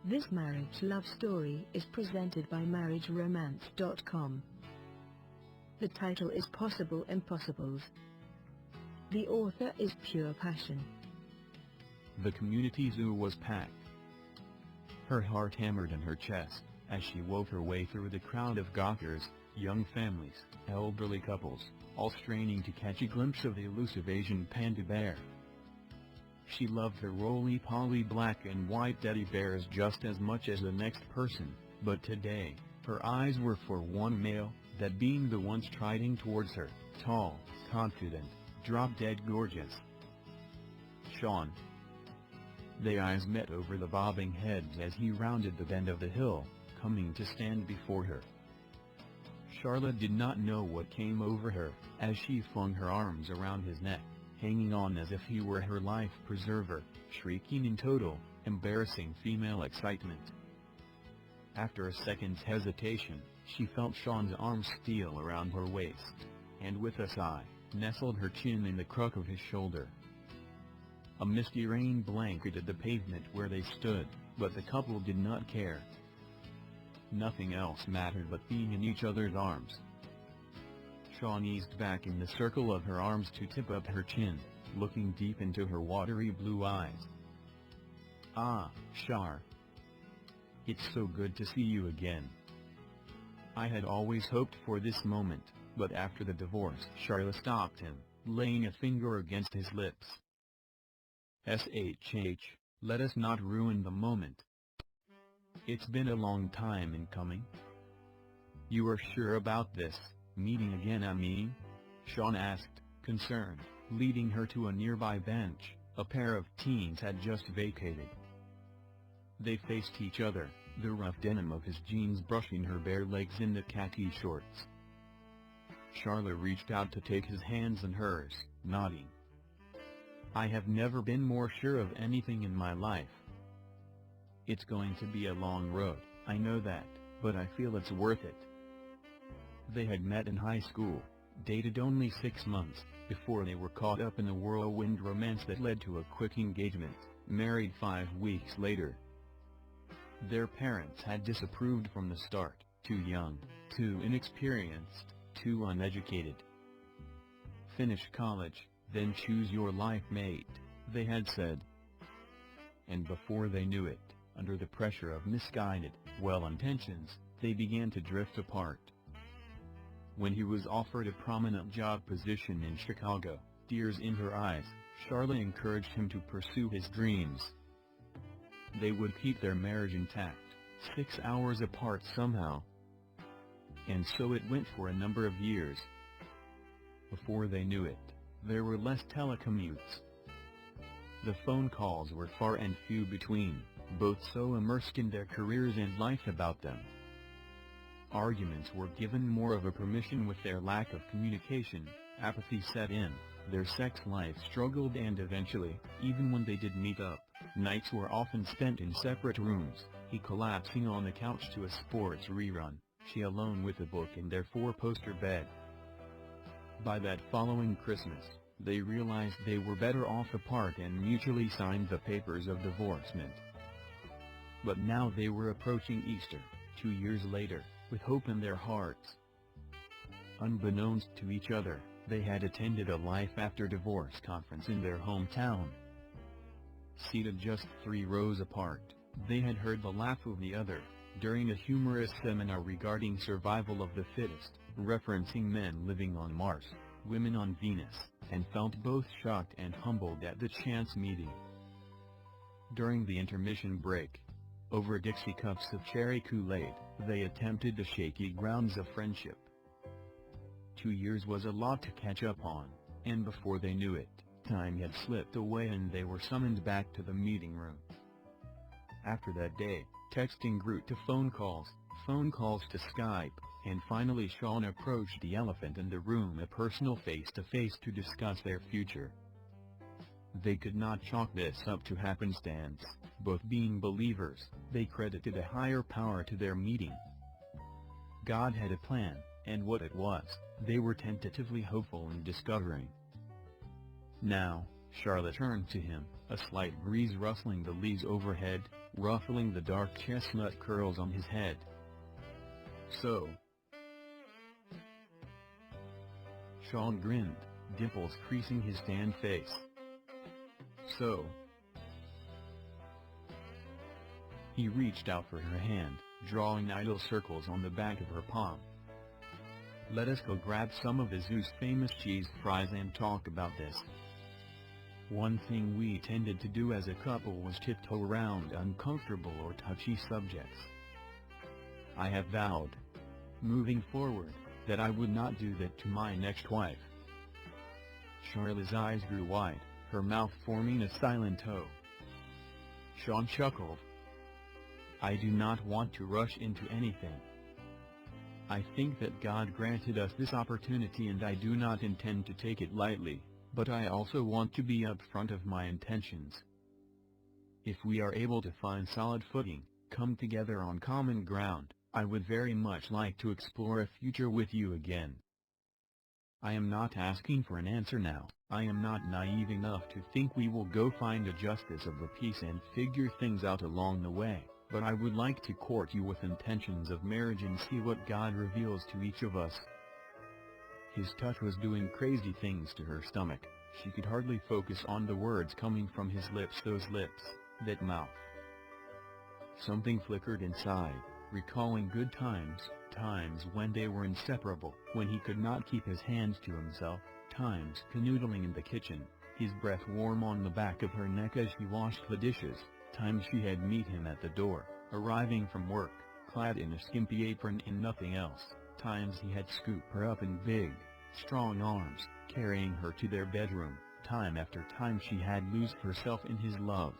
This marriage love story is presented by MarriageRomance.com. The title is Possible Impossibles. The author is Pure Passion. The community zoo was packed. Her heart hammered in her chest, as she wove her way through the crowd of gawkers, young families, elderly couples, all straining to catch a glimpse of the elusive Asian panda bear. She loved her roly-poly black and white teddy bears just as much as the next person, but today, her eyes were for one male, that being the one striding towards her, tall, confident, drop-dead gorgeous. Sean. Their eyes met over the bobbing heads as he rounded the bend of the hill, coming to stand before her. Charlotte did not know what came over her, as she flung her arms around his neck, hanging on as if he were her life preserver, shrieking in total, embarrassing female excitement. After a second's hesitation, she felt Sean's arm steal around her waist, and with a sigh, nestled her chin in the crook of his shoulder. A misty rain blanketed the pavement where they stood, but the couple did not care. Nothing else mattered but being in each other's arms. Sean eased back in the circle of her arms to tip up her chin, looking deep into her watery blue eyes. "Ah, Char. It's so good to see you again. I had always hoped for this moment, but after the divorce..." Charlotte stopped him, laying a finger against his lips. "Shh, let us not ruin the moment. It's been a long time in coming." "You are sure about this meeting again, I mean?" Sean asked, concerned, leading her to a nearby bench a pair of teens had just vacated. They faced each other, the rough denim of his jeans brushing her bare legs in the khaki shorts. Charlotte reached out to take his hands in hers, nodding. "I have never been more sure of anything in my life. It's going to be a long road, I know that, but I feel it's worth it." They had met in high school, dated only 6 months, before they were caught up in a whirlwind romance that led to a quick engagement, married 5 weeks later. Their parents had disapproved from the start, too young, too inexperienced, too uneducated. "Finish college, then choose your life mate," they had said. And before they knew it, under the pressure of misguided, well-intentions, they began to drift apart. When he was offered a prominent job position in Chicago, tears in her eyes, Charlotte encouraged him to pursue his dreams. They would keep their marriage intact, 6 hours apart somehow. And so it went for a number of years. Before they knew it, there were less telecommutes. The phone calls were far and few between, both so immersed in their careers and life about them. Arguments were given more of a permission with their lack of communication, apathy set in, their sex life struggled, and eventually, even when they did meet up, nights were often spent in separate rooms, he collapsing on the couch to a sports rerun, she alone with a book in their 4-poster bed. By that following Christmas, they realized they were better off apart and mutually signed the papers of divorcement. But now they were approaching Easter, 2 years later, with hope in their hearts. Unbeknownst to each other, they had attended a Life After Divorce conference in their hometown. Seated just 3 rows apart, they had heard the laugh of the other, during a humorous seminar regarding survival of the fittest, referencing men living on Mars, women on Venus, and felt both shocked and humbled at the chance meeting. During the intermission break, over Dixie cups of cherry Kool-Aid, they attempted the shaky grounds of friendship. 2 years was a lot to catch up on, and before they knew it, time had slipped away and they were summoned back to the meeting room. After that day, texting grew to phone calls to Skype, and finally Sean approached the elephant in the room, a personal face-to-face to discuss their future. They could not chalk this up to happenstance, both being believers, they credited a higher power to their meeting. God had a plan, and what it was, they were tentatively hopeful in discovering. Now, Charlotte turned to him, a slight breeze rustling the leaves overhead, ruffling the dark chestnut curls on his head. "So?" Sean grinned, dimples creasing his tanned face. "So?" He reached out for her hand, drawing idle circles on the back of her palm. "Let us go grab some of Azu's famous cheese fries and talk about this." One thing we tended to do as a couple was tiptoe around uncomfortable or touchy subjects. I have vowed, moving forward, that I would not do that to my next wife. Charlotte's eyes grew wide, her mouth forming a silent O. Sean chuckled. "I do not want to rush into anything. I think that God granted us this opportunity and I do not intend to take it lightly, but I also want to be upfront of my intentions. If we are able to find solid footing, come together on common ground, I would very much like to explore a future with you again. I am not asking for an answer now. I am not naive enough to think we will go find a justice of the peace and figure things out along the way, but I would like to court you with intentions of marriage and see what God reveals to each of us." His touch was doing crazy things to her stomach. She could hardly focus on the words coming from his lips, those lips, that mouth. Something flickered inside, recalling good times, times when they were inseparable, when he could not keep his hands to himself, times canoodling in the kitchen, his breath warm on the back of her neck as she washed the dishes, times she had met him at the door, arriving from work, clad in a skimpy apron and nothing else, times he had scooped her up in big, strong arms, carrying her to their bedroom, time after time she had lost herself in his love.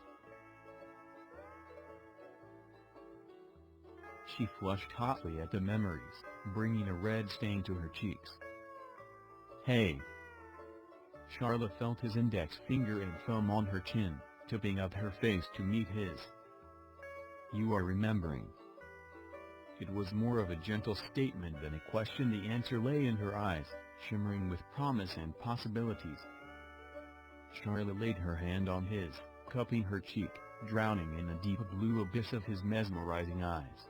She flushed hotly at the memories, bringing a red stain to her cheeks. "Hey!" Charlotte felt his index finger and thumb on her chin, tipping up her face to meet his. "You are remembering." It was more of a gentle statement than a question. The answer lay in her eyes, shimmering with promise and possibilities. Charlotte laid her hand on his, cupping her cheek, drowning in the deep blue abyss of his mesmerizing eyes.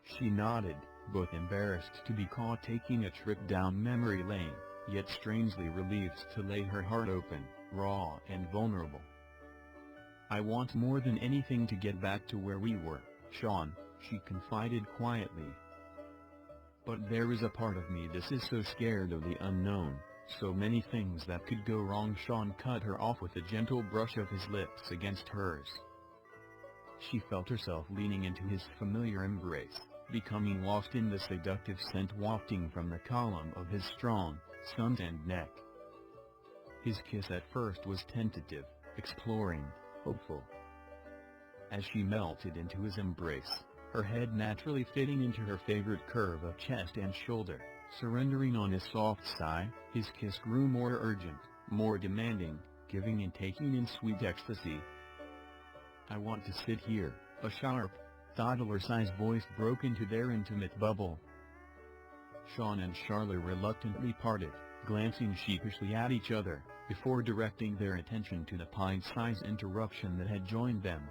She nodded, both embarrassed to be caught taking a trip down memory lane, yet strangely relieved to lay her heart open, raw and vulnerable. "I want more than anything to get back to where we were, Sean," she confided quietly. "But there is a part of me that is so scared of the unknown, so many things that could go wrong." Sean cut her off with a gentle brush of his lips against hers. She felt herself leaning into his familiar embrace, becoming lost in the seductive scent wafting from the column of his strong, sun-tanned neck. His kiss at first was tentative, exploring, hopeful. As she melted into his embrace, her head naturally fitting into her favorite curve of chest and shoulder, surrendering on his soft sigh, his kiss grew more urgent, more demanding, giving and taking in sweet ecstasy. "I want to sit here," a sharp, toddler-sized voice broke into their intimate bubble. Sean and Charlotte reluctantly parted, glancing sheepishly at each other, before directing their attention to the pint-sized interruption that had joined them.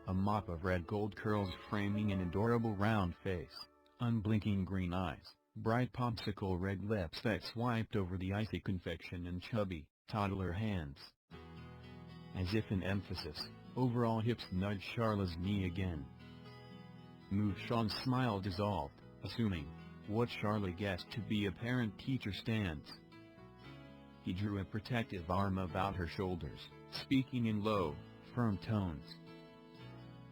A mop of red gold curls framing an adorable round face, unblinking green eyes, bright popsicle red lips that swiped over the icy confection and chubby, toddler hands. As if in emphasis, overall hips nudged Charlotte's knee again. Move. Sean's smile dissolved, assuming what Charlotte guessed to be a parent-teacher stance. He drew a protective arm about her shoulders, speaking in low, firm tones.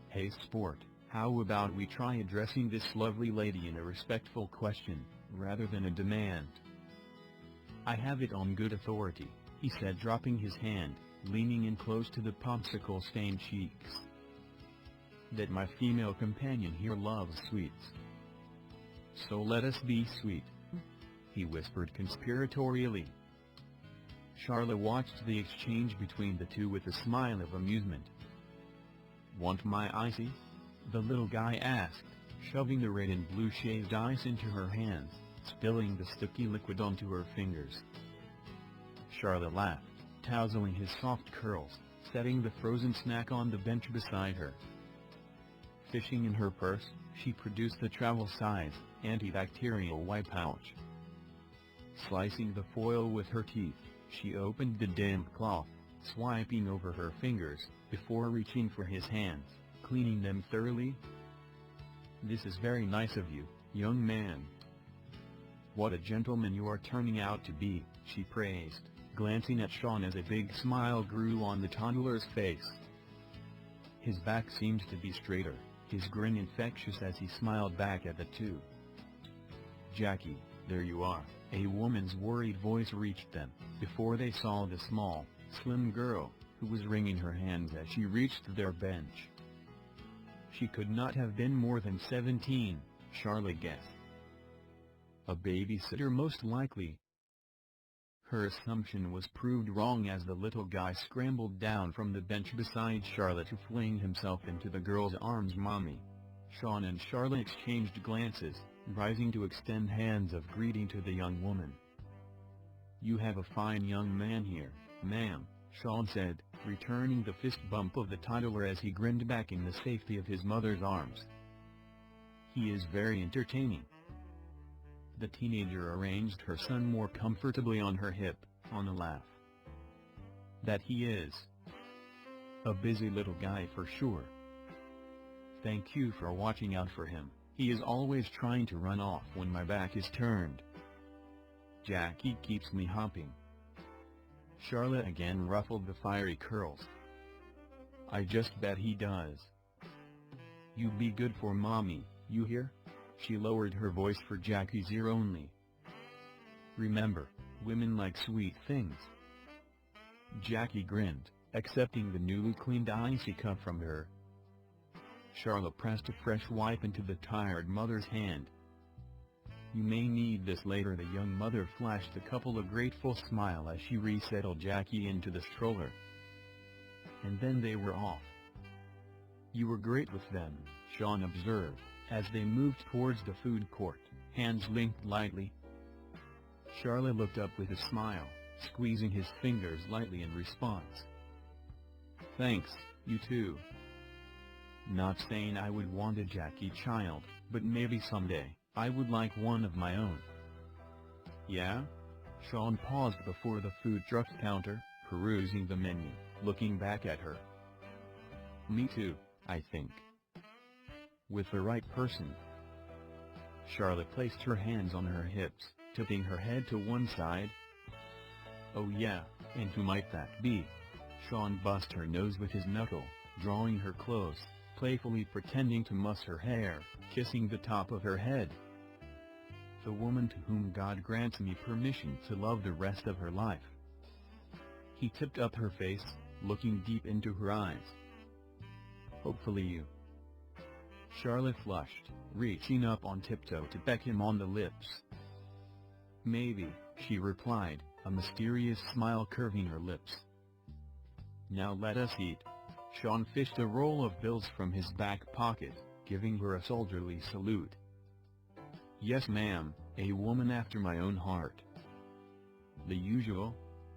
"Hey sport, how about we try addressing this lovely lady in a respectful question, rather than a demand?" "I have it on good authority," he said, dropping his hand, leaning in close to the popsicle-stained cheeks, "that my female companion here loves sweets. So let us be sweet," he whispered conspiratorially. Charlotte watched the exchange between the two with a smile of amusement. "Want my icy?" the little guy asked, shoving the red and blue shaved ice into her hands, spilling the sticky liquid onto her fingers. Charlotte laughed, tousling his soft curls, setting the frozen snack on the bench beside her. Fishing in her purse, she produced the travel-size, antibacterial wipe pouch. Slicing the foil with her teeth, she opened the damp cloth, swiping over her fingers, before reaching for his hands, cleaning them thoroughly. "This is very nice of you, young man. What a gentleman you are turning out to be," she praised, glancing at Sean as a big smile grew on the toddler's face. His back seemed to be straighter, his grin infectious as he smiled back at the two. "Jackie, there you are," a woman's worried voice reached them, before they saw the small, slim girl, who was wringing her hands as she reached their bench. She could not have been more than 17, Charlotte guessed. A babysitter most likely. Her assumption was proved wrong as the little guy scrambled down from the bench beside Charlotte to fling himself into the girl's arms. "Mommy." Sean and Charlotte exchanged glances, rising to extend hands of greeting to the young woman. "You have a fine young man here, ma'am," Sean said, returning the fist bump of the toddler as he grinned back in the safety of his mother's arms. "He is very entertaining." The teenager arranged her son more comfortably on her hip, on a laugh. "That he is. A busy little guy for sure. Thank you for watching out for him, he is always trying to run off when my back is turned. Jackie keeps me hopping." Charlotte again ruffled the fiery curls. "I just bet he does. You be good for Mommy, you hear?" She lowered her voice for Jackie's ear only. "Remember, women like sweet things." Jackie grinned, accepting the newly cleaned icy cup from her. Charlotte pressed a fresh wipe into the tired mother's hand. "You may need this later." The young mother flashed a couple a grateful smile as she resettled Jackie into the stroller. And then they were off. "You were great with them," Sean observed, as they moved towards the food court, hands linked lightly. Charlotte looked up with a smile, squeezing his fingers lightly in response. "Thanks, you too. Not saying I would want a Jackie child, but maybe someday, I would like one of my own." "Yeah?" Sean paused before the food truck counter, perusing the menu, looking back at her. "Me too, I think. With the right person." Charlotte placed her hands on her hips, tipping her head to one side. "Oh yeah, and who might that be?" Sean buzzed her nose with his knuckle, drawing her close, playfully pretending to muss her hair, kissing the top of her head. "The woman to whom God grants me permission to love the rest of her life." He tipped up her face, looking deep into her eyes. "Hopefully you." Charlotte flushed, reaching up on tiptoe to peck him on the lips. "Maybe," she replied, a mysterious smile curving her lips. "Now let us eat." Sean fished a roll of bills from his back pocket, giving her a soldierly salute. "Yes ma'am, a woman after my own heart." "The usual?"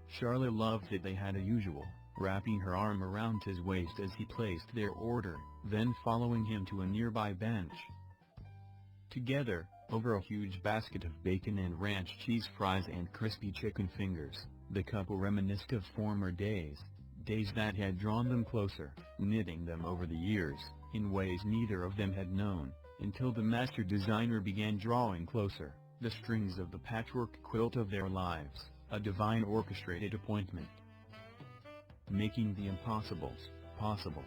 Charlotte loved that they had a usual, wrapping her arm around his waist as he placed their order, then following him to a nearby bench. Together, over a huge basket of bacon and ranch cheese fries and crispy chicken fingers, the couple reminisced of former days that had drawn them closer, knitting them over the years, in ways neither of them had known, until the master designer began drawing closer, the strings of the patchwork quilt of their lives, a divine orchestrated appointment. Making the impossibles possible.